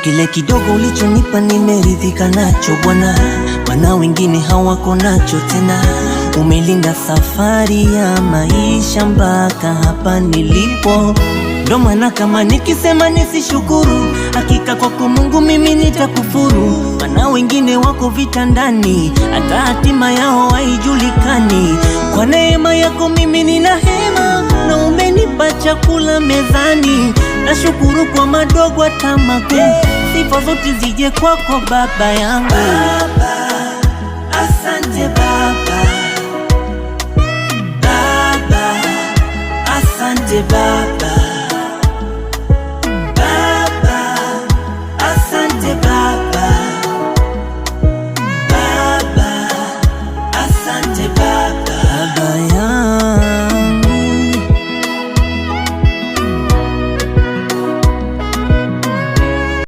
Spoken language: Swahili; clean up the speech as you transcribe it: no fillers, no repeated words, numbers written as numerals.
kile kidogo ulichonipa nimeridhika nacho Bwana, maana wengine hawako nacho tena. Umelinda safari ya maisha mpaka hapa nilipo, ndo maana kama nikisema nisishukuru, hakika kwako Mungu mimi nitakufuru. Maana wengine wako vitandani, hata hatima yao haijulikani. Kwa neema yako mimi nina hema, na umenipa chakula mezani. Nashukuru kwa madogo hata makubwa, sifa zote zije kwako Baba yangu. Baba, asante Baba. Baba, asante Baba.